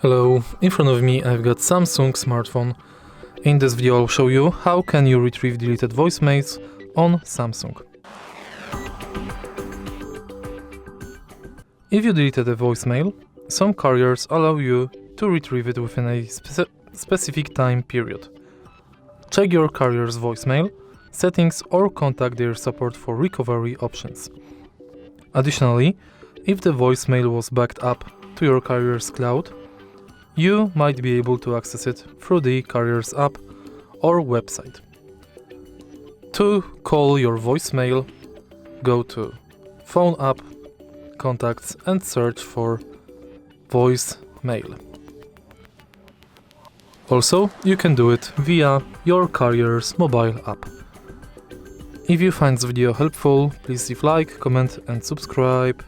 Hello, in front of me I've got Samsung smartphone. In this video I'll show you how can you retrieve deleted voicemails on Samsung. If you deleted a voicemail, some carriers allow you to retrieve it within a specific time period. Check your carrier's voicemail settings or contact their support for recovery options. Additionally, if the voicemail was backed up to your carrier's cloud, you might be able to access it through the carrier's app or website. To call your voicemail, go to Phone app, Contacts and search for voicemail. Also, you can do it via your carrier's mobile app. If you find this video helpful, please leave like, comment and subscribe.